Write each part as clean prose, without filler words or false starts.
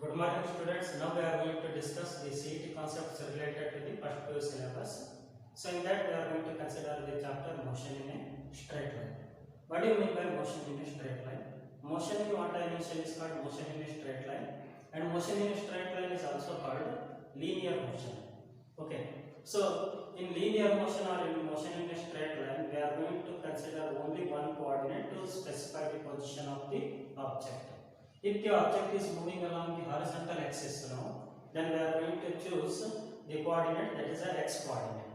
Good morning students. Now we are going to discuss the CET concepts related to the first PU syllabus. So in that we are going to consider the chapter motion in a straight line. What do you mean by motion in a straight line? Motion in one dimension is called motion in a straight line, and motion in a straight line is also called linear motion. Okay. So in linear motion or in motion in a straight line, we are going to consider only one coordinate to specify the position of the object. If the object is moving along the horizontal axis now, then we are going to choose the coordinate that is a x coordinate.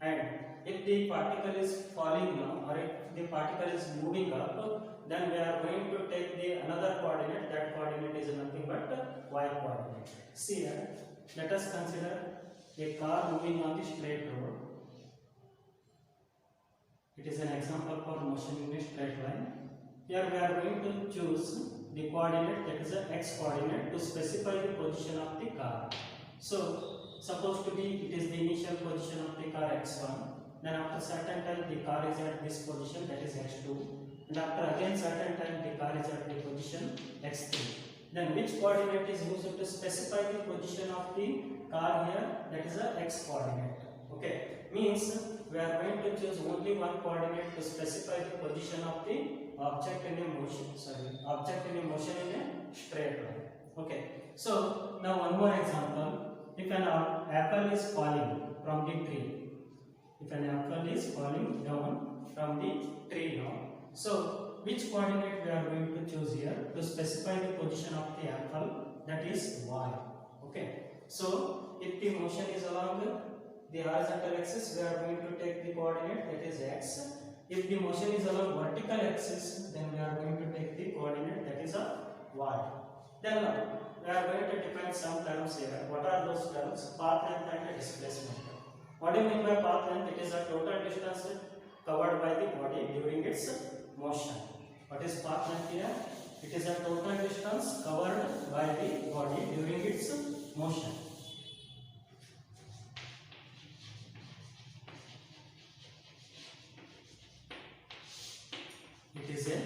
And if the particle is falling now, or if the particle is moving up, then we are going to take the another coordinate. That coordinate is nothing but y coordinate. See here, let us consider a car moving on the straight road. It is an example for motion in a straight line. Here we are going to choose the coordinate that is a x coordinate to specify the position of the car. So supposed to be it is the initial position of the car x1, then after certain time the car is at this position, that is x2, and after again certain time the car is at the position x3. Then which coordinate is used to specify the position of the car here? That is a x coordinate. Okay, means we are going to choose only one coordinate to specify the position of the object in a motion. Object in a motion in a straight line. Okay. So now one more example. If an apple is falling from the tree, if an apple is falling down from the tree now, so which coordinate we are going to choose here to specify the position of the apple? That is y. Okay. So if the motion is along the horizontal axis, we are going to take the coordinate that is x. If the motion is along vertical axis, then we are going to take the coordinate that is a y. Then we are going to define some terms here. What are those terms? Path length and displacement. What do you mean by path length? It is a total distance covered by the body during its motion. What is path length here? It is a total distance covered by the body during its motion. It is a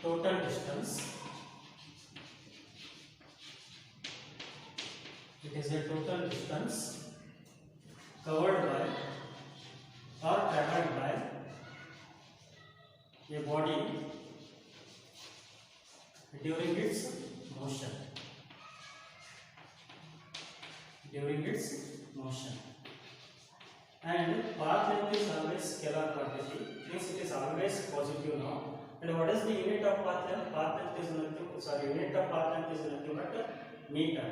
total distance. It is a total distance covered by or traveled by a body during its motion. During its motion. And path length is always scalar quantity, means it is always positive now. And what is the unit of path length? Path length is nothing, unit of path length is nothing but meter.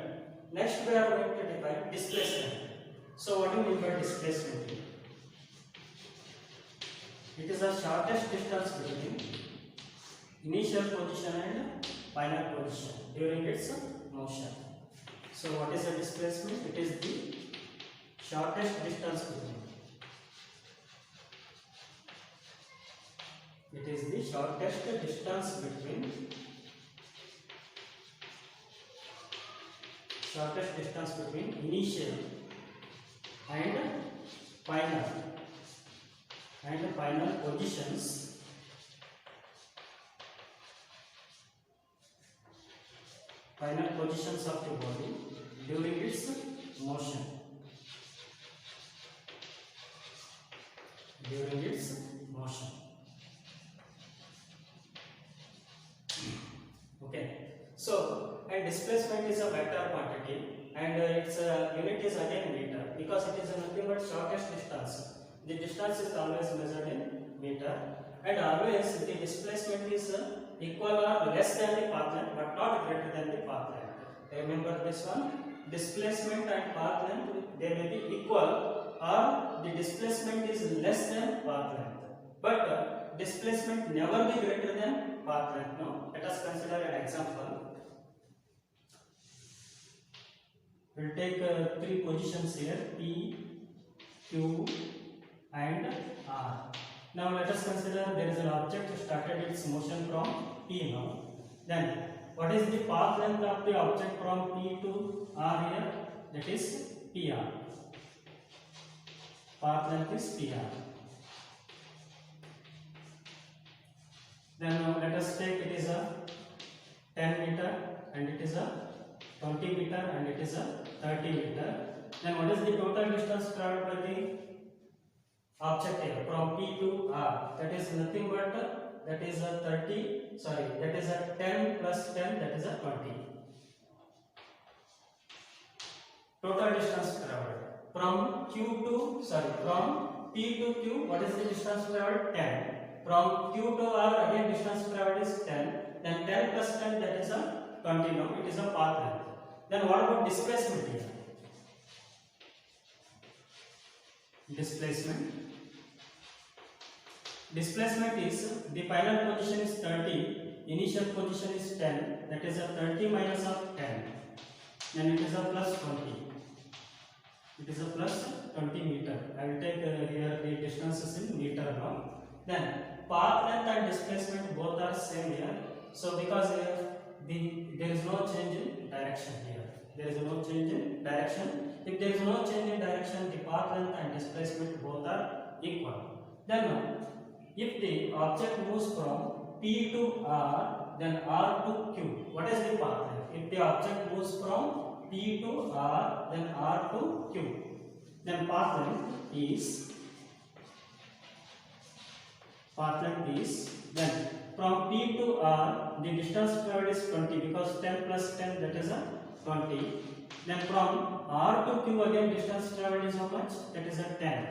Next we are going to define displacement. So what do you mean by displacement? It is the shortest distance between initial position and final position during its motion. So what is the displacement? It is the shortest distance between. It is the shortest distance between initial and final positions of the body during its motion. During its motion. Okay. So, and displacement is a vector quantity, and its unit is again meter, because it is nothing but shortest distance. The distance is always measured in meter, and always the displacement is equal or less than the path length, but not greater than the path length. Remember this one. Displacement and path length, they may be equal, or the displacement is less than path length, but displacement never be greater than path length. Now let us consider an example. We will take three positions here, P, Q and R. Now let us consider there is an object started its motion from P now. Then what is the path length of the object from P to R here? That is PR. Path length is PR. Then let us take it is a 10 meter, and it is a 20 meter, and it is a 30 meter. Then what is the total distance traveled by the object here from P to R? That is nothing but that is a 30, sorry, that is a 10 plus 10, that is a 20. Total distance traveled from from P to Q, what is the distance traveled? 10. From Q to R, again distance traveled is 10. Then 10 plus 10, that is a 20. Now it is a path length. Then what about displacement here? Displacement is the final position is 30, initial position is 10, that is a 30 minus of 10, then it is a plus 20. It is a plus 20 meter. I will take here the distances in meter now. Then path length and displacement both are same here. So because there is no change in direction here. There is no change in direction. If there is no change in direction, the path length and displacement both are equal. Then now, if the object moves from P to R, then R to Q, what is the path length? If the object moves from P to R, then R to Q, then path length is then from P to R, the distance traveled is 20 because 10 plus 10, that is a 20. Then from R to Q, again distance traveled is how much? That is a 10.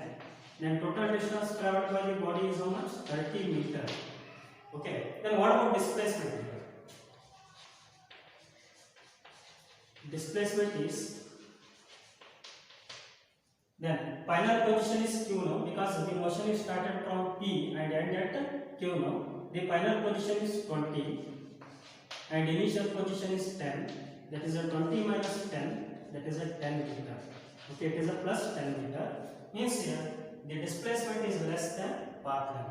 Then total distance traveled by the body is how much? 30 meter. Okay. Then what about displacement here? Displacement is then final position is Q now because the motion is started from P and ended at Q now. The final position is 20 and initial position is 10. That is a 20 minus 10. That is a 10 meter. Okay, it is a plus 10 meter. Means here the displacement is less than path length.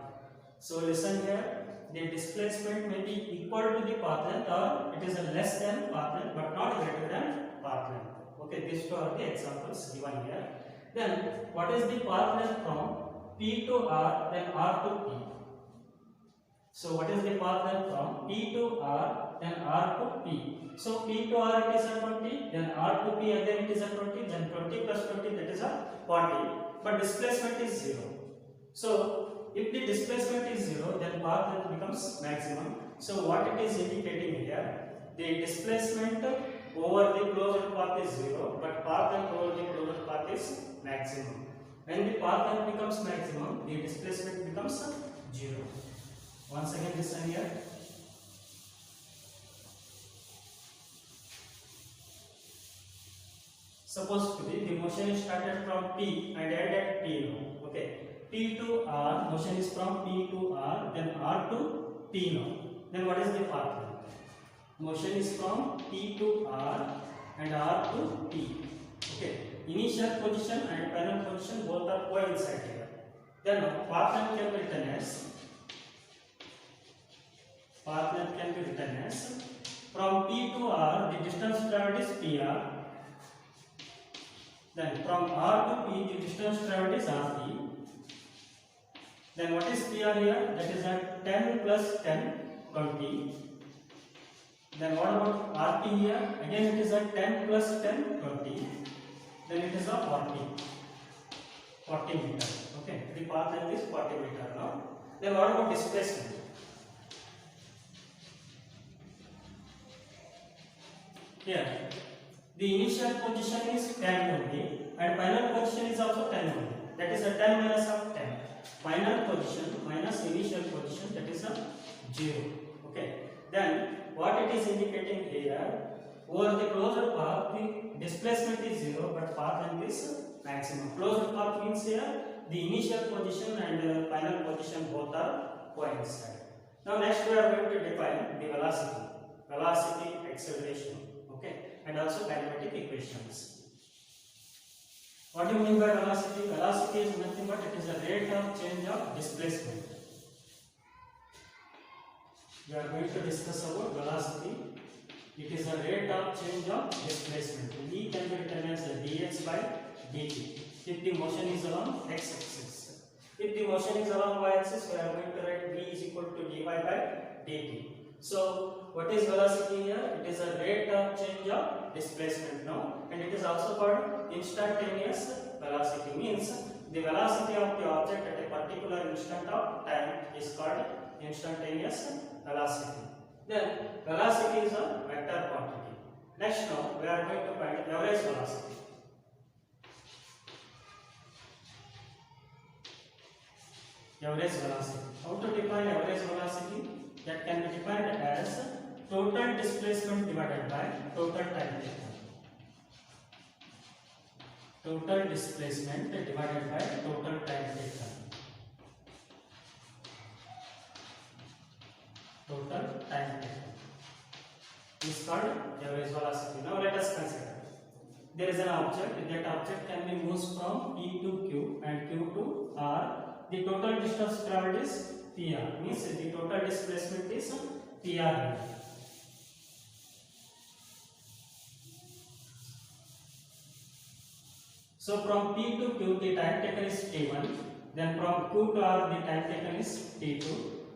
So listen here. The displacement may be equal to the path length or it is a less than path length but not greater than path length. Okay, these two are the examples given here. Then what is the path length from P to R, then R to P? So what is the path length from P to R, then R to P? So P to R it is a 20, then R to P again it is a 20, then 20 plus 20 that is a 40. But displacement is 0. So if the displacement is 0, then path length becomes maximum. So what it is indicating here, the displacement over the closed path is 0, but path length over the closed path is maximum. When the path length becomes maximum, the displacement becomes 0. Once again listen here. Suppose to be the motion is started from P and ended at P now. Okay. P to R, motion is from P to R, then R to P now. Then what is the path length? Motion is from P to R and R to P. Okay. Initial position and final position both are coincide here. Then path length can be written as from P to R, the distance traveled is PR. Then from R to P, the distance traveled is RP. Then what is PR here? That is a 10 plus 10, 20. Then what about RP here? Again it is a 10 plus 10, 20. Then it is a 40 meter. Okay, the path length is 40 meter now. Then what about displacement? Here, the initial position is 10 only and final position is also 10 only. That is a 10 minus of 10. Final position minus initial position, that is a 0. Okay. Then what it is indicating here, over the closed path, the displacement is 0 but path length is maximum. Closed path means here the initial position and final position both are coincide. Now next we are going to define the velocity, acceleration, okay, and also kinematic equations. What do you mean by velocity? Velocity is nothing but it is a rate of change of displacement. We are going to discuss about velocity. It is a rate of change of displacement. V can be written as dx by dt. If the motion is along x-axis. If the motion is along y-axis, we are going to write v is equal to dy by dt. So what is velocity here? It is a rate of change of displacement now, and it is also called instantaneous velocity. Means the velocity of the object at a particular instant of time is called instantaneous velocity. Then velocity is a vector quantity. Next now we are going to find average velocity. Average velocity. How to define average velocity? That can be defined as total displacement divided by total time taken. Total displacement divided by total time taken. Total time taken is called average velocity. Now let us consider. There is an object. That object can be moved from P to Q and Q to R. The total distance traveled is PR. Means the total displacement is PR. So from P to Q the time taken is T1. Then from Q to R the time taken is T2.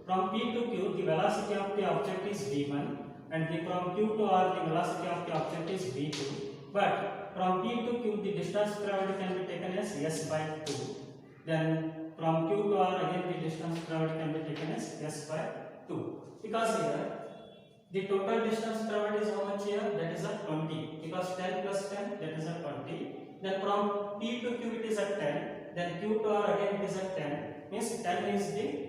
From P to Q the velocity of the object is V1, and from Q to R the velocity of the object is V2. But from P to Q the distance traveled can be taken as S by 2. Then from Q to R again the distance traveled can be taken as S by 2. Because here the total distance traveled is how much here? That is a 20. Because 10 plus 10 that is a 20. Then from P to Q it is a 10. Then Q to R again it is a 10. Means 10 is the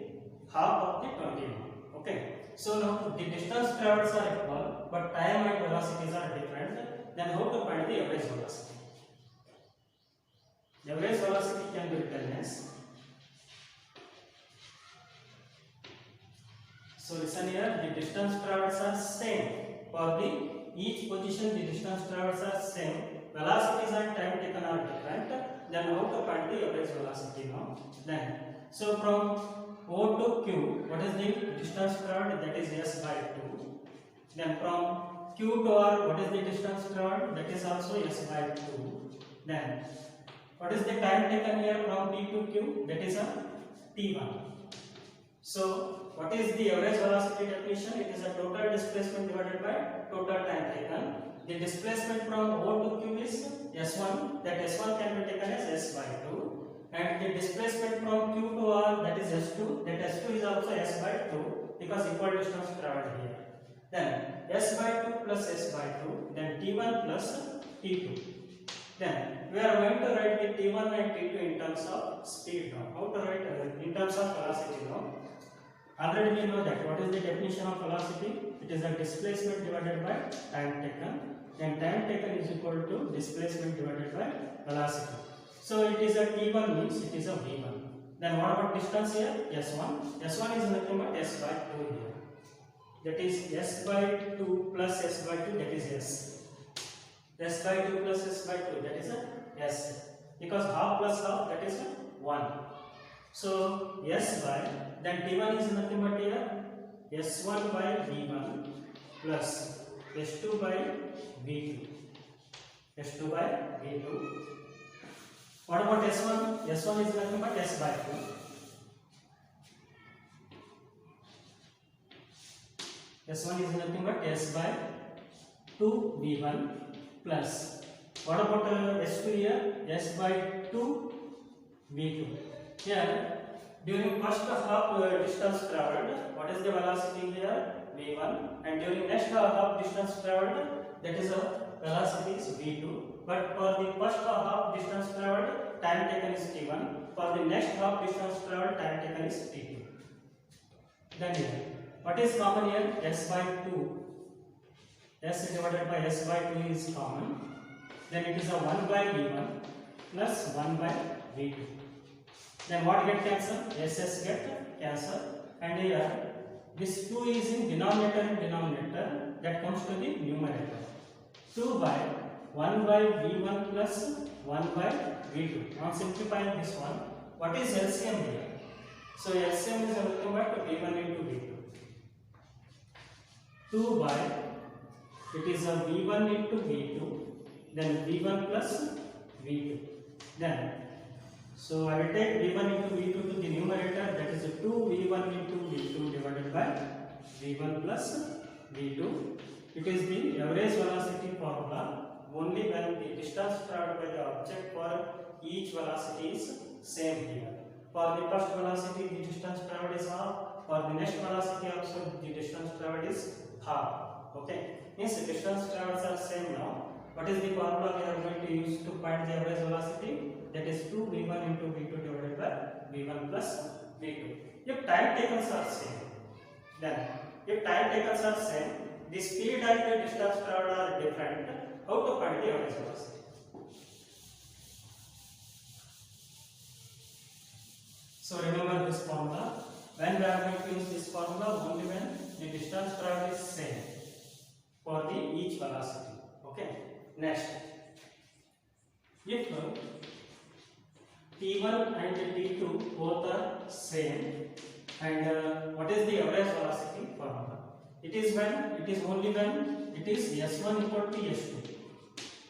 half of the 20. Okay. So now the distance travels are equal, but time and velocities are different. Then how to find the average velocity? The average velocity can be written as. So listen here, the distance travels are same. For the each position the distance travels are same. Velocities and time taken are different. Then how to find the average velocity now? Then so from O to Q, what is the distance traveled? That is S by 2. Then from Q to R, what is the distance traveled? That is also S by 2. Then what is the time taken here from P to Q? That is a T1. So what is the average velocity definition? It is a total displacement divided by total time taken. The displacement from O to Q is S1. That S1 can be taken as S by 2. And the displacement from Q to R, that is S2. That S2 is also S by 2 because equal distance traveled here. Then S by 2 plus S by 2. Then T1 plus T2. Then we are going to write the T1 and T2 in terms of speed now. How to write in terms of velocity now? Already we know that what is the definition of velocity? It is a displacement divided by time taken. Then time taken is equal to displacement divided by velocity. So it is a T1 means it is a V1. Then what about distance here? S1. S1 is nothing but S by 2 here. That is S by 2 plus S by 2, that is S. S by 2 plus S by 2, that is a S. Because half plus half, that is a 1. So S by, then T1 is nothing but here S1 by V1 plus S2 by V2. S2 by V2. What about S1? S1 is nothing but S by 2. S1 is nothing but S by 2 V1 plus. What about S2 here? S by 2 V2. Here, during first half distance traveled, what is the velocity here? V1. And during next half distance traveled, that is velocity is V2. But for the first half distance traveled, time taken is T1. For the next half distance traveled, time taken is T2. Then here, what is common here? S by 2. S divided by S by 2 is common. Then it is a 1 by V1 plus 1 by V2. Then what get cancelled? SS get cancelled. And here, this 2 is in denominator and denominator. That comes to the numerator. 2 by 1 by V1 plus 1 by V2. Now simplifying this one, what is LCM here? So LCM is nothing but V1 into V2. 2 by, it is a V1 into V2, then V1 plus V2. Then, so I will take V1 into V2 to the numerator, that is 2 V1 into V2 divided by v1 plus v2. It is the average velocity formula only when the distance traveled by the object for each velocity is same here. For the first velocity, the distance traveled is half. For the next velocity also, the distance traveled is half. Okay, means the distance travels are same now. What is the formula we are going to use to find the average velocity? That is 2v1 into v2 divided by v1 plus v2. If time taken are same, then if time taken are same, the speed and the distance traveled are different. How to find the average velocity? So remember this formula. When we are going to use this formula, only when the distance traveled is same for the each velocity. Okay. Next, if T1 and T2 both are same, and what is the average velocity formula? It is only when it is S1 equal to S2.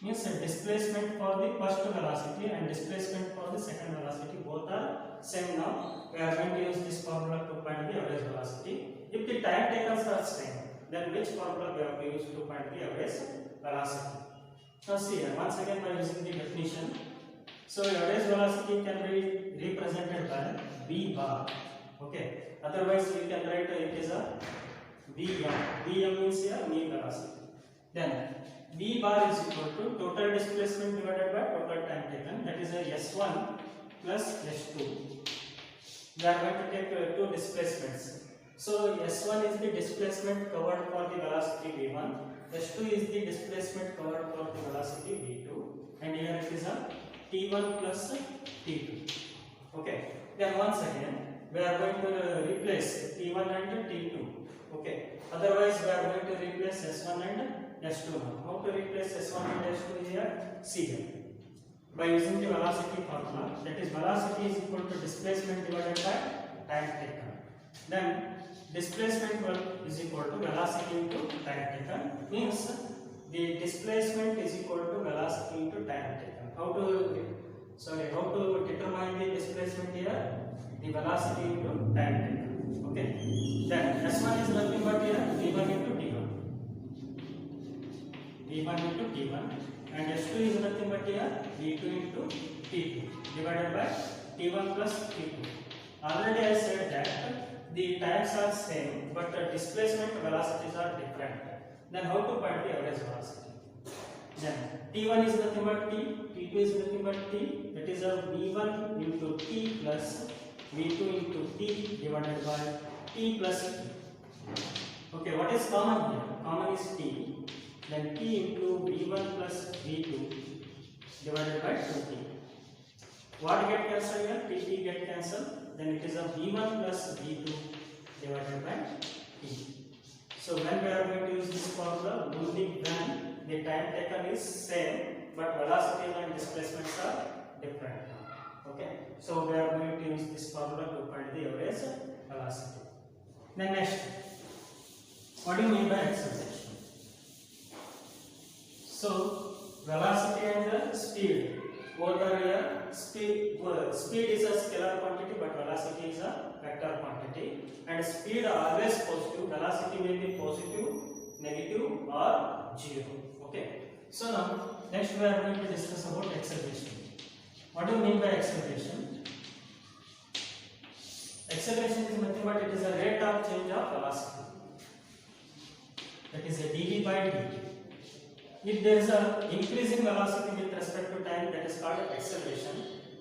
Means displacement for the first velocity and displacement for the second velocity both are same now. We are going to use this formula to find the average velocity. If the time taken are same, then which formula we have to use to find the average velocity? Now see here, once again by using the definition. So average velocity can be represented by V bar. Okay. Otherwise we can write it as a Vm. Vm means here mean velocity. Then V bar is equal to total displacement divided by total time taken. That is a S1 plus S2. We are going to take two displacements. So S1 is the displacement covered for the velocity V1. S2 is the displacement covered for the velocity V2, and here it is a T1 plus T2. Okay. Then once again we are going to replace T1 and T2. Okay. Otherwise we are going to replace S1 and S2 now. How to replace S1 and S2 here? See here. By using the velocity formula, that is velocity is equal to displacement divided by time taken. Then displacement is equal to velocity into time taken, means the displacement is equal to velocity into time taken. How to determine the displacement here? The velocity into time taken. Okay. Then S1 is nothing but here V1 into T1. V1 into T1, and S2 is nothing but here V2 into T2 divided by T1 plus T2. Already I said that the times are same, but the displacement velocities are different. Then how to find the average velocity? Then T1 is nothing but T, T2 is nothing but T. That is a V1 into T plus V2 into T divided by T plus T. Okay, what is common here? Common is T. Then T into V1 plus V2 divided by 2T. What get cancelled here? T get cancelled. Then it is a V1 plus V2 divided by T. So when we are going to use this formula, only when the time taken is same, but velocity and displacements are different. Okay. So we are going to use this formula to find the average velocity. Then next, what do you mean by acceleration? So velocity and speed both are here. Speed is a scalar quantity, but velocity is a vector quantity. And speed are always positive. Velocity may be positive, negative, or zero. Okay. So now next we are going to discuss about acceleration. What do you mean by acceleration? Acceleration is nothing but it is a rate of change of velocity. That is a dv by dt. If there is a increasing velocity with respect to time, that is called acceleration.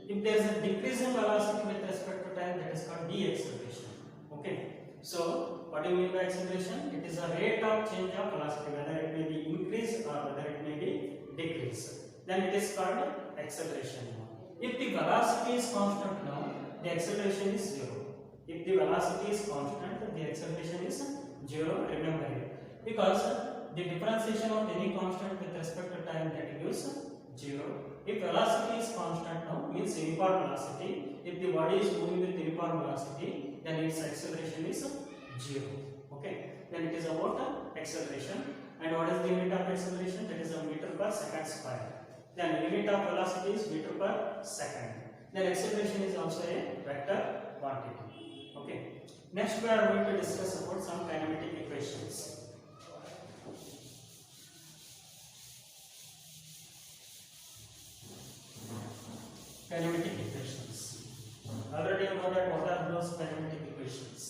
If there is a decreasing velocity with respect to time, that is called deceleration. Okay. So what do you mean by acceleration? It is a rate of change of velocity, whether it may be increase or whether it may be decrease. Then it is called acceleration. If the velocity is constant now, the acceleration is zero. If the velocity is constant, the acceleration is zero. Remember it, because the differentiation of any constant with respect to time, that gives zero. If velocity is constant now, means uniform velocity. If the body is moving with uniform velocity, then its acceleration is zero. Okay. Then it is about acceleration. And what is the unit of acceleration? That is a meter per second square. Then unit of velocity is meter per second. Then acceleration is also a vector quantity. Okay. Next we are going to discuss about some kinematic equations. Kinematic equations. Already you know that what are those kinematic equations.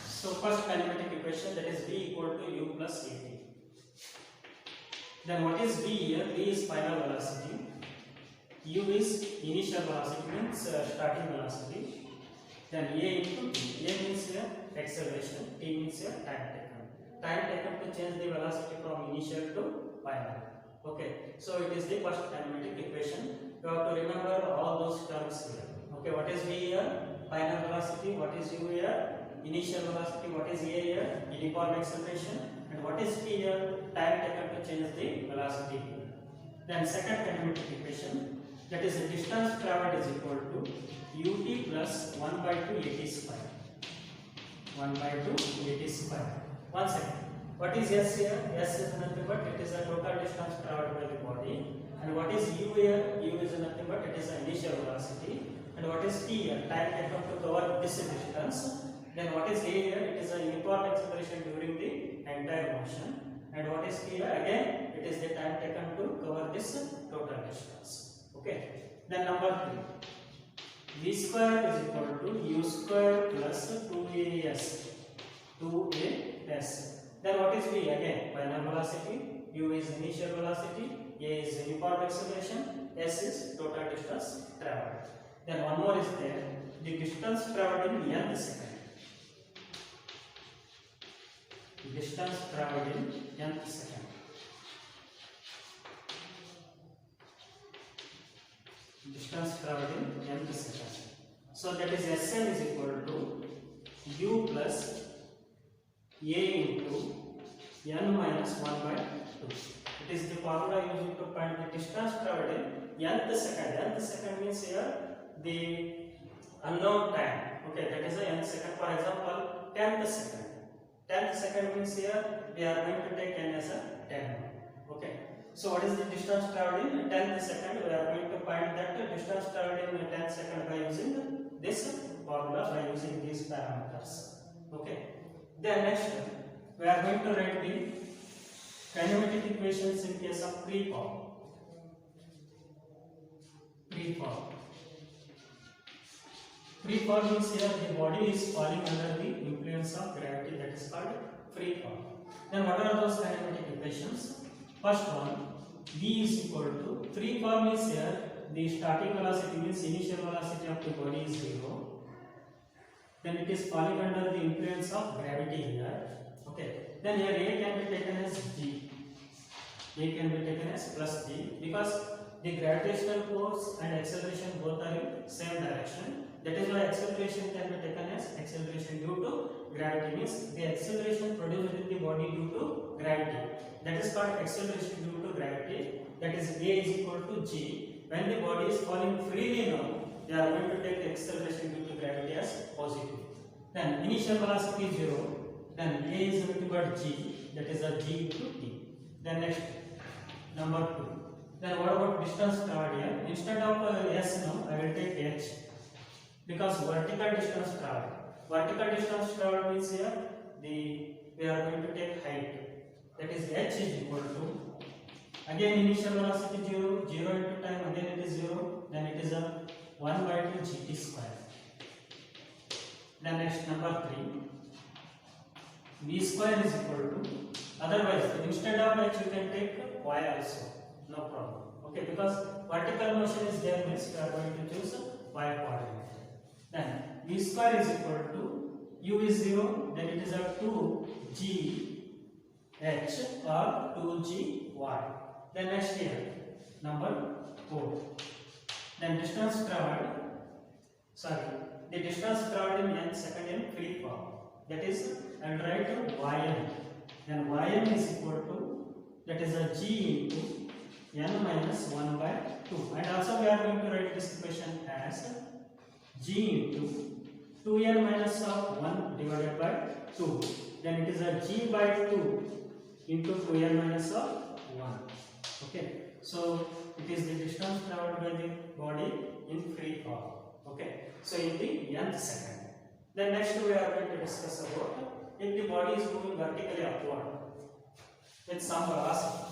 So first kinematic equation, that is V equal to U plus At. Then what is V here? V is final velocity. U is initial velocity, means starting velocity. Then A into T. A means here acceleration. T means here time taken. Time taken to change the velocity from initial to final. Okay. So it is the first kinematic equation. You have to remember all those terms here. Okay. What is V here? Final velocity. What is U here? Initial velocity. What is A here? Uniform acceleration. And what is T here? Time taken to change the velocity here. Then second kinematic equation, that is the distance traveled is equal to ut plus 1 by 2 at square. 1 by 2 at square. One second. What is S here? S is nothing but it is the total distance traveled by the body. And what is U here? U is nothing but it is the initial velocity. And what is T here? Time taken to cover this distance. Then what is A here? It is a uniform acceleration during the entire motion. And what is T here? Again, it is the time taken to cover this total distance. Okay. Then number 3. V square is equal to U square plus 2AS. 2AS. Then what is V? Again, final velocity. U is initial velocity. A is uniform acceleration. S is total distance traveled. Then one more is there. The distance traveled in nth second. Distance traveled in nth second. Distance traveled in nth second. So that is Sn is equal to U plus A into n minus 1 by 2. It is the formula used to find the distance traveled in nth second. Nth second means here the unknown time. Okay, that is the nth second. For example, 10th second. 10th second means here we are going to take n as a 10. Okay. So what is the distance traveled in 10th second? We are going to find that distance traveled in 10th second by using this formula, by using these parameters. Okay. Then next we are going to write the kinematic equations in case of free fall. Free fall. Free fall means here the body is falling under the influence of gravity, that is called free fall. Then what are those kinematic equations? First one, V is equal to, free fall means here the starting velocity means initial velocity of the body is 0. Then it is falling under the influence of gravity here. Okay. Then here A can be taken as G. A can be taken as plus G because the gravitational force and acceleration both are in same direction. That is why acceleration can be taken as acceleration due to gravity, means the acceleration produced in the body due to gravity. That is called acceleration due to gravity. That is A is equal to G. When the body is falling freely now, they are going to take the acceleration due to gravity as positive. Then initial velocity is 0. Then A is nothing but G. That is a G into T. Then next, number 2. Then what about distance traveled here? Instead of S now, I will take H. Because vertical distance traveled. Vertical distance traveled means here we are going to take height. That is H is equal to, again initial velocity 0, 0 into time, again it is 0, then it is a 1 by 2 gt square. Then next number 3, V square is equal to, otherwise instead of H you can take Y also, no problem. Okay, because vertical motion is there means we are going to choose Y coordinate. Then V square is equal to, U is 0, then it is a 2G H or 2G Y. Then next here, number 4. Then distance traveled, the distance traveled in n second in free fall. That is, I will write Ym. Then Ym is equal to, that is a G into n minus 1 by 2. And also we are going to write this equation as G into 2n minus of 1 divided by 2. Then it is a G by 2 into 2n minus of 1. Okay, so it is the distance traveled by the body in free fall. Okay, so in the nth second. Then next we are going to discuss about if the body is moving vertically upward with some velocity.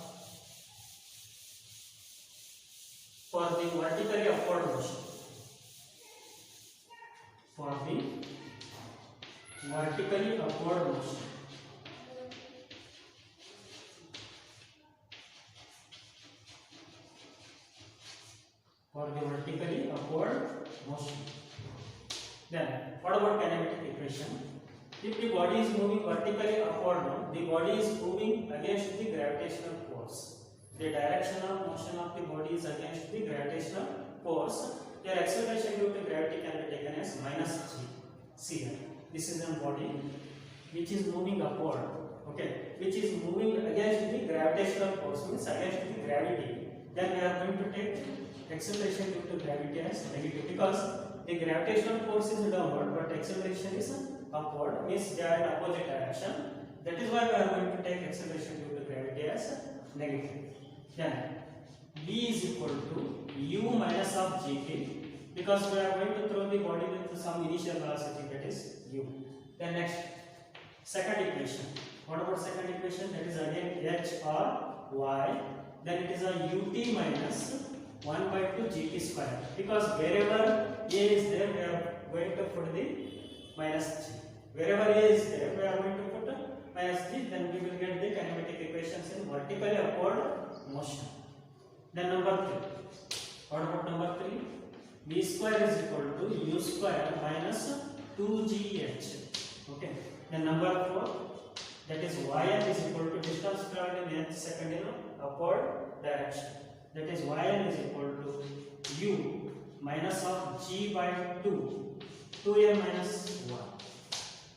For the vertically upward motion, for the vertically upward motion, then what about kinematic equation? If the body is moving vertically upward, the body is moving against the gravitational force. The direction of motion of the body is against the gravitational force. Your acceleration due to gravity can be taken as minus g. See here, this is a body which is moving upward. Okay, which is moving against the gravitational force, means against the gravity. Then we are going to take acceleration due to gravity as negative, because the gravitational force is downward but acceleration is upward, means they are in opposite direction. That is why we are going to take acceleration due to gravity as negative. Then v is equal to u minus of gt, because we are going to throw the body with some initial velocity, that is u. Then next, second equation. What about second equation? That is again h or y. Then it is a ut minus 1 by 2 gt square, because wherever a is there we are going to put the minus g. Wherever a is there we are going to put minus g, then we will get the kinematic equations in vertically upward motion. Then number 3. What about number 3? V square is equal to u square minus 2gh. Okay. Then number 4, that is yn is equal to distance traveled in nth second in upward direction. That is yn is equal to u minus of g by 2n minus 1.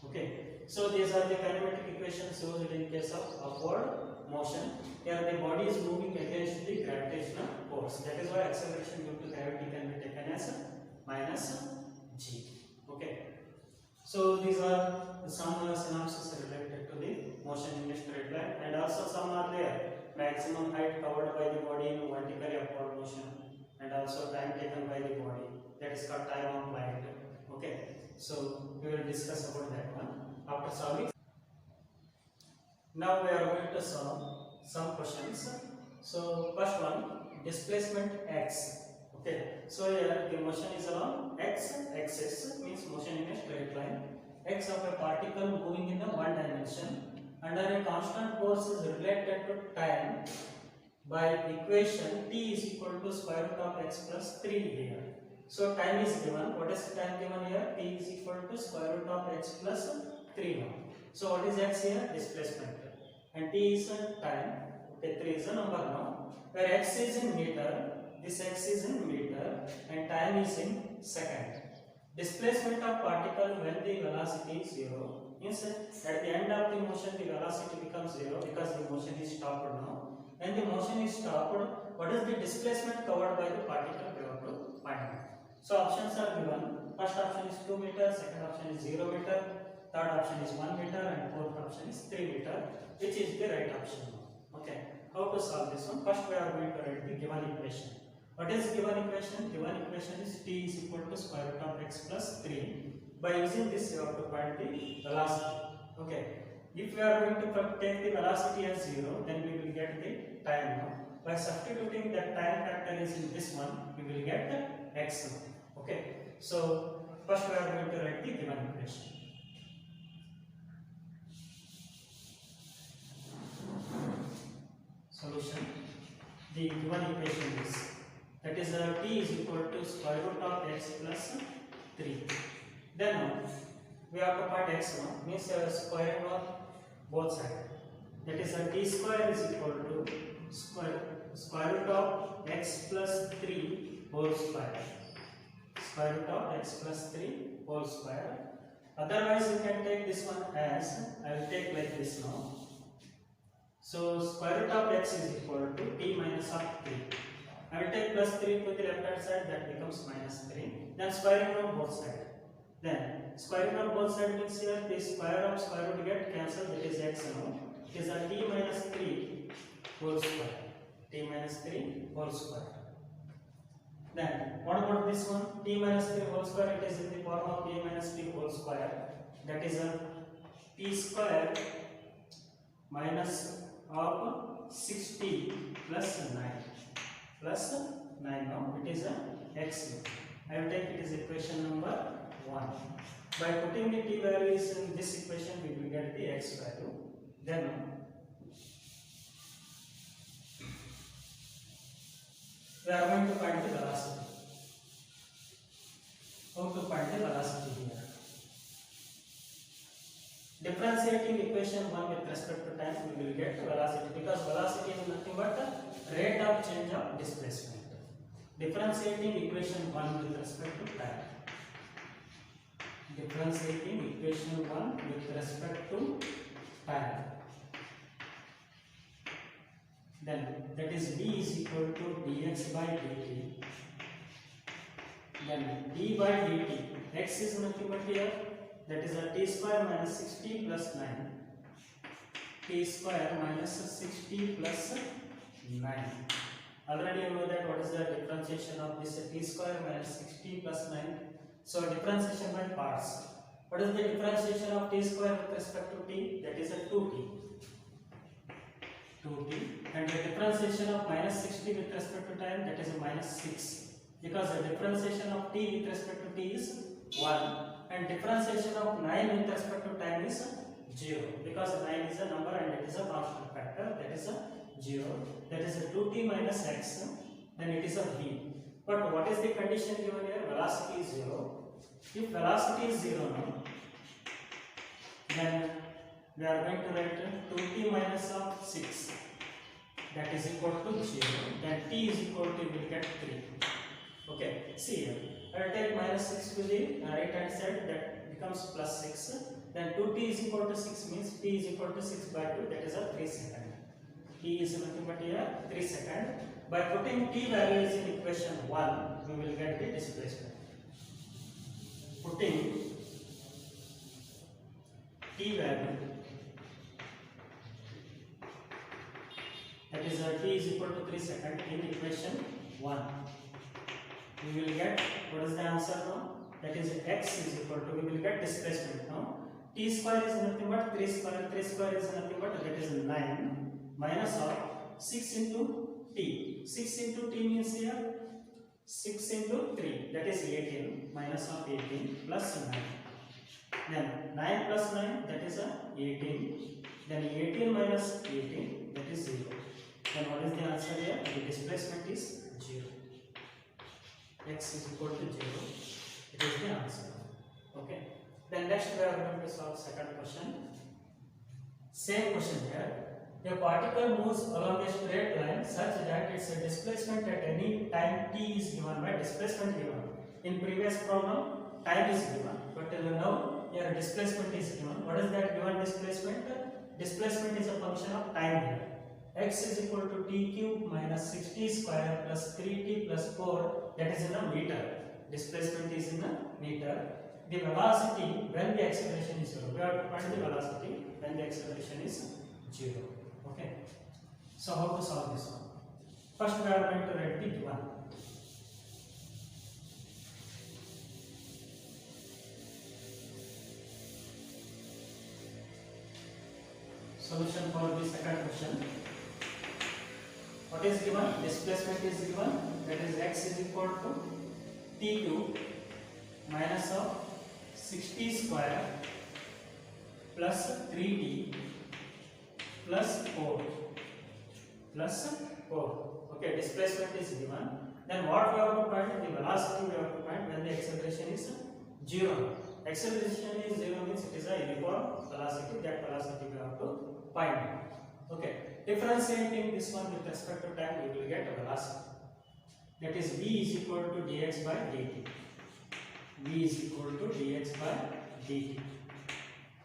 Okay, so these are the kinematic equations used in case of upward motion. Here the body is moving against the gravitational force. That is why acceleration due to gravity can be taken as minus g. Okay, so these are some synopses related to the motion in a straight line, and also some are there. Maximum height covered by the body in vertically upward motion, and also time taken by the body, that is called time of flight. Okay, so we will discuss about that one after solving. Now we are going to solve some questions. So first one, displacement x. Okay, so here the motion is along x axis, means motion in a straight line. X of a particle moving in the one dimension under a constant force is related to time by equation t is equal to square root of x plus 3 here. So time is given. What is the time given here? T is equal to square root of x plus 3 1. So what is x here? Displacement. And t is time. Okay, 3 is a number now. Where x is in meter, this x is in meter, and time is in second. Displacement of particle when the velocity is 0, means at the end of the motion the velocity becomes 0, because the motion is stopped now. When the motion is stopped, what is the displacement covered by the particle? We have to find out. So options are given. First option is 2 meter, second option is 0 meter, third option is 1 meter, and fourth option is 3 meter, which is the right option. Okay, how to solve this one? First we are going to write the given equation. What is given equation? Given equation is t is equal to square root of x plus 3. By using this, you have to find the velocity. Okay. If we are going to take the velocity as 0, then we will get the time now. By substituting that time factor is in this one, we will get the x now. Okay. So first we are going to write the given equation. Solution. The given equation is, that is t is equal to square root of x plus 3. Then we have to find x now, means square of both sides. That is t square is equal to square root of x plus 3 whole square. Square root of x plus 3 whole square. Otherwise you can take this one as, I will take like this now. So square root of x is equal to t minus of 3. I will take plus 3 to the left hand side, that becomes minus 3. Then square root of both sides. Then square root of both sides means here the square of square root get cancelled, that is x now. It is a t minus 3 whole square. T minus 3 whole square. Then what about this one? T minus 3 whole square, it is in the form of t minus t whole square. That is a t square minus of 6t plus 9. Plus 9 now. It is a x. I will take it as equation number 1. By putting the t values in this equation, we will get the x value. Then we are going to find the velocity. How to find the velocity here? Differentiating equation 1 with respect to time, we will get velocity, because velocity is nothing but the rate of change of displacement. Differentiating equation 1 with respect to time. Differentiating equation 1 with respect to time. Then that is d is equal to dx by dt. Then d by dt, x is nothing but here, that is a t square minus 6t plus 9. T square minus 6t plus 9. Already you know that what is the differentiation of this t square minus 6t plus 9. So differentiation by parts. What is the differentiation of t square with respect to t? That is a 2t. 2t. And the differentiation of minus 60 with respect to time, that is a minus 6. Because the differentiation of t with respect to t is 1. And differentiation of 9 with respect to time is 0. Because 9 is a number and it is a constant factor, that is a 0. That is a 2t minus x, then it is a v. But what is the condition given here? Velocity is 0. If velocity is 0 now, then we are going to write 2t minus of 6, that is equal to 0. Then t is equal to, we will get 3. Okay, see here. I will take minus 6 to the right hand side, that becomes plus 6. Then 2t is equal to 6 means t is equal to 6 by 2, that is a 3 second. T is nothing but here 3 second. By putting t values in equation 1, we will get the displacement. Putting t value, that is t is equal to 3 second in equation 1, we will get, what is the answer now? That is x is equal to, we will get displacement now. T square is nothing but 3 square, 3 square is nothing but, that is 9 minus of 6 into t. 6 into t means here 6 into 3, that is 18, minus of 18 plus 9. Then 9 plus 9, that is 18. Then 18 minus 18, that is 0. Then what is the answer here? The displacement is 0. X is equal to 0. It is the answer. Okay. Then next we are going to solve second question. Same question here. A particle moves along a straight line such that its displacement at any time t is given by displacement given. In previous problem, time is given, but now here displacement is given. What is that given displacement? Displacement is a function of time here. X is equal to t cube minus 6t square plus 3t plus 4, that is in a meter. Displacement is in a meter. The velocity when the acceleration is 0. We have to find the velocity when the acceleration is 0. Okay. So how to solve this one? First we are going to write the given. Solution for the second question. What is given? Displacement is given, that is x is equal to t cube minus of 60 square plus 3t plus 4 plus 4. Okay, displacement is given. Then what we have to find? The velocity we have to find when the acceleration is 0. Acceleration is 0 means it is a uniform velocity. That velocity we have to find. Okay, differentiating this one with respect to time, we will get a velocity. That is v is equal to dx by dt. V is equal to dx by dt.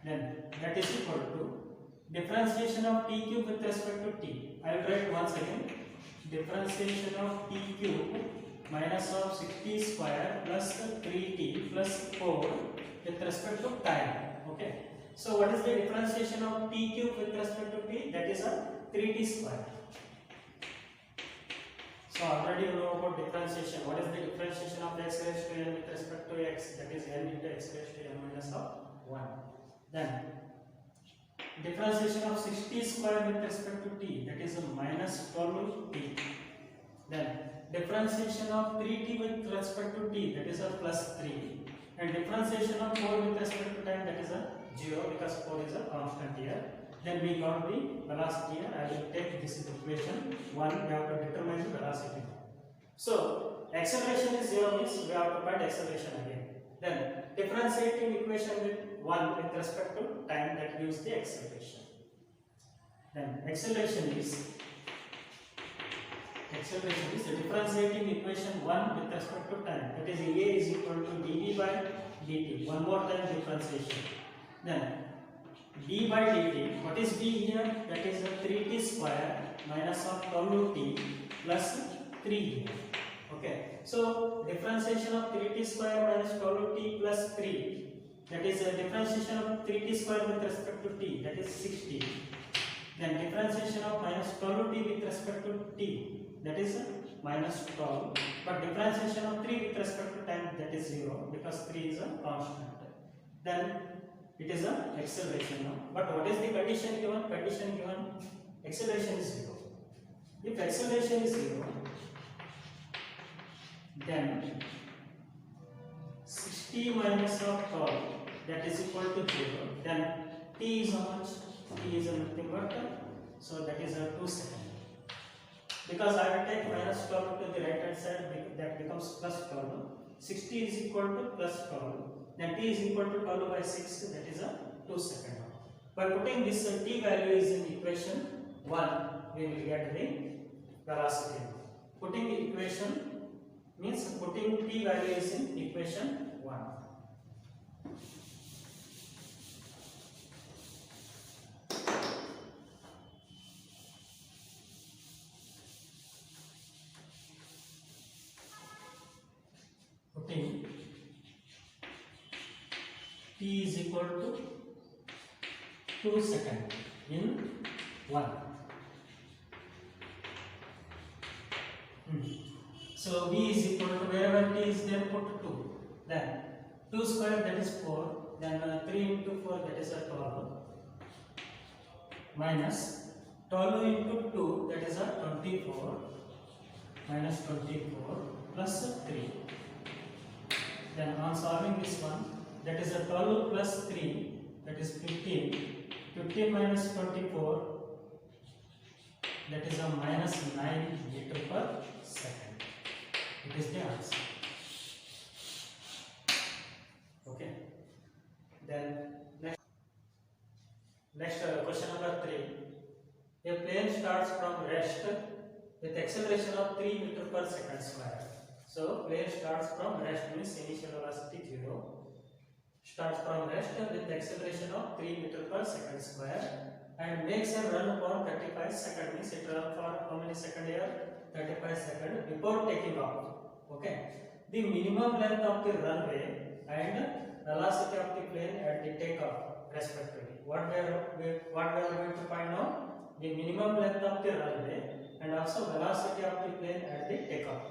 Then that is equal to differentiation of t cube with respect to t. I will write once again. Differentiation of t cube minus of 60 square plus 3t plus 4 with respect to time. Okay. So what is the differentiation of t cube with respect to t? That is a 3t square. So already you know about differentiation. What is the differentiation of x raised to n with respect to x? That is n into x raised to n minus of 1. Then differentiation of 60 square with respect to t, that is a minus 12t. Then differentiation of 3t with respect to t, that is a plus 3. And differentiation of 4 with respect to time, that is a 0, because 4 is a constant here. Then we got the velocity here. I will take this is equation 1. We have to determine the velocity. So acceleration is 0 means we have to find acceleration again. Then differentiating equation with 1 with respect to time, that gives the acceleration. Then acceleration is the differentiating equation 1 with respect to time. That is A is equal to dv by dt. One more time differentiation. Then d by dt. What is d here? That is a 3t square minus of 12t plus 3 here. Okay. So differentiation of 3t square minus 12t plus 3. That is a differentiation of 3t square with respect to t. That is 60. Then differentiation of minus 12t with respect to t. That is minus 12. But differentiation of 3 with respect to time, that is 0, because 3 is a constant. Then it is a acceleration now. But what is the condition given? Condition given acceleration is 0. If acceleration is 0, then 60 minus of 12, that is equal to 0. Then t is how much? T is nothing but, so that is a 2 seconds. Because I will take minus 12 to the right hand side, that becomes plus 12. 60 is equal to plus 12. Then t is equal to 12 by 6, that is a 2 seconds. By putting this t value is in equation 1, we will get the velocity. Putting the equation means putting t value is in equation 1. Putting t is equal to 2 seconds in 1. So v is equal to, wherever t is there, put 2. Then 2 square, that is 4. Then 3 into 4, that is a 12. Minus 12 into 2, that is a 24. Minus 24 plus 3. Then on solving this one, that is a 12 plus 3, that is 15. 15 minus 24, that is a minus 9 meter per second. It is the answer. Okay. Then next question number 3. A plane starts from rest with acceleration of 3 meter per second square. So plane starts from rest means initial velocity 0. Starts from rest with acceleration of 3 meter per second square and makes a run for 35 seconds. Means it run for how many seconds here? 35 seconds before taking off. Okay. The minimum length of the runway and velocity of the plane at the takeoff respectively. What we are going to find out? The minimum length of the runway and also velocity of the plane at the takeoff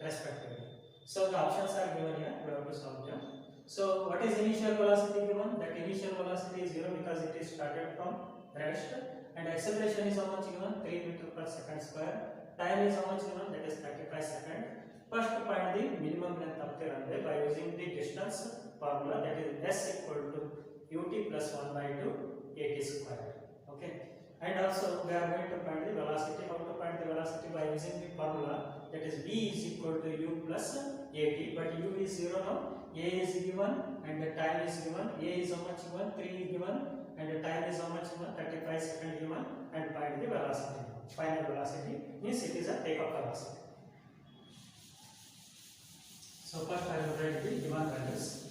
respectively. So the options are given here. We have to solve them. So what is initial velocity given? That initial velocity is 0 because it is started from rest, and acceleration is how much given? 3 meter per second square. Time is how much given? That is 35 seconds. First find the minimum length of the runway by using the distance formula, that is s equal to ut plus 1 by 2 at square. Okay. And also we are going to find the velocity. How to find the velocity? By using the formula, that is v is equal to u plus at, but u is 0 now. A is given and the time is given. A is how much given? 3 is given and the time is how much given? 35 seconds given, and find the velocity. Final velocity means it is a takeoff velocity. So first I will write the given values.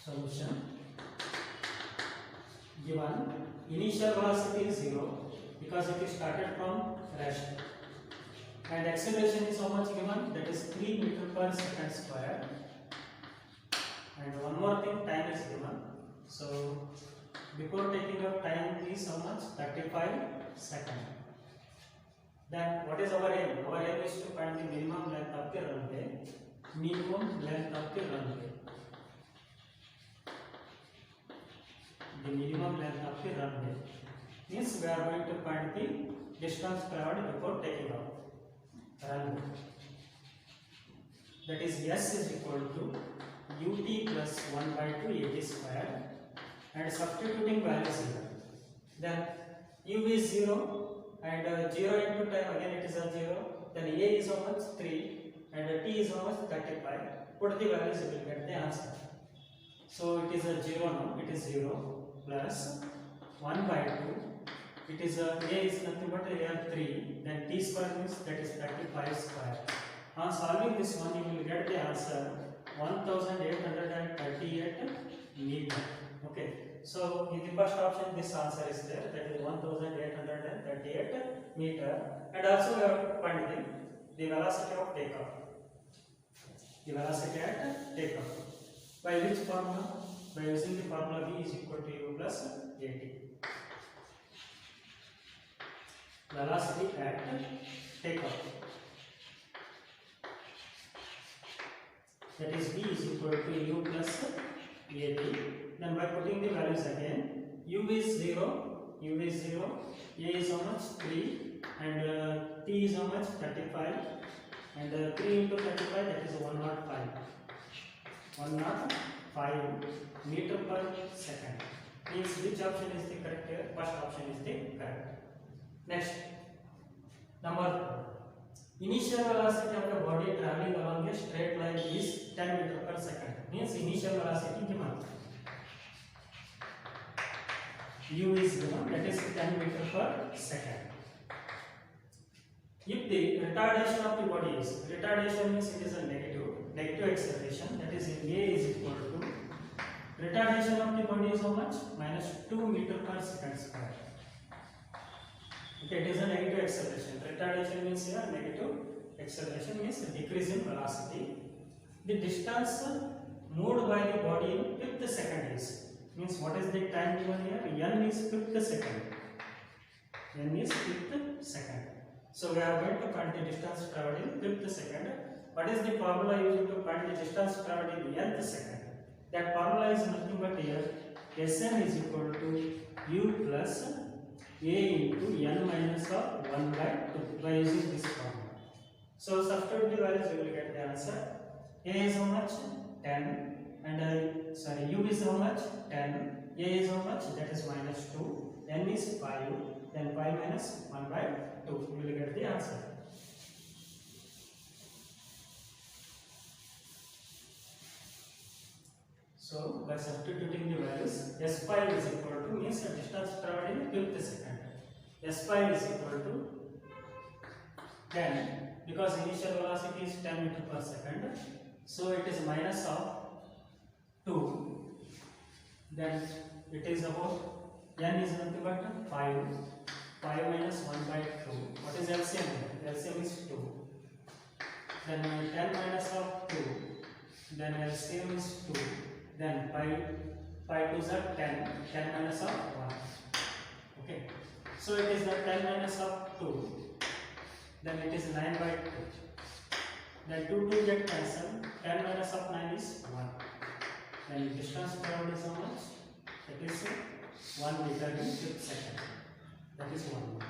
Solution. Given initial velocity is 0 because it is started from rest. and acceleration is how much given, that is 3 meter per second square. And one more thing, time is given. So before taking up, time is how much, 35 seconds. Then what is our aim? Our aim is to find the minimum length of the runway. Minimum length of the runway. The minimum length of the runway means we are going to find the distance traveled before taking off. Runway. That is S is equal to ut plus 1 by 2 at square, and substituting values here. Then u is 0 and 0 into time, again it is a 0. Then a is how much, 3, and t is how much, 35. Put the values, you will get the answer. So it is a 0 now, it is 0 plus 1 by 2. It is a is nothing but a 3. Then t square means that is 35 square. On solving this one, you will get the answer 1838 meter. Okay. So in the first option, this answer is there. That is 1838 meter. And also we have to find the velocity of takeoff. The velocity at takeoff. By which formula? By using the formula v is equal to u plus at. Velocity at takeoff. That is v is equal to u plus at. Then by putting the values again, u is 0, a is how much, 3, and t is how much, 35, and 3 into 35, that is 105. 105 meter per second. Means which option is the correct here? First option is the correct. Next, number 4. Initial velocity of the body traveling along a straight line is 10 meter per second. Means initial velocity given. U is given, that is 10 meter per second. If the retardation of the body is, retardation means it is a negative acceleration, that is A is equal to, retardation of the body is how much? Minus 2 meter per second square. Okay, it is a negative acceleration. Retardation means here negative acceleration means a decrease in velocity. The distance moved by the body in fifth second is, means what is the time given here? N is fifth second. N is fifth second. So we are going to find the distance traveled in fifth second. What is the formula used to find the distance traveled in nth second? That formula is nothing but here Sn is equal to u plus a into n minus of 1 by 2 by using this formula. So substitute the values, you will get the answer. A is how much? 10. And u is how much? 10. A is how much? That is minus 2. N is 5. Then 5 minus 1 by 2. You will get the answer. So by substituting the values, S5 is equal to, means the distance traveled in fifth second. S5 is equal to 10 because initial velocity is 10 meter per second. So it is minus of 2. Then it is about n is nothing but 5. 5 minus 1 by 2. What is LCM? LCM is 2. Then 10 minus of 2. Then LCM is 2. Then 5 2s are 10. 10 minus of 1. Okay. So it is the 10 minus of 2. Then it is 9 by 2. Then 2 2 get cancelled. 10 minus of 9 is 1. Then distance traveled is how much? That is 1 meter in 5th second. That is 1.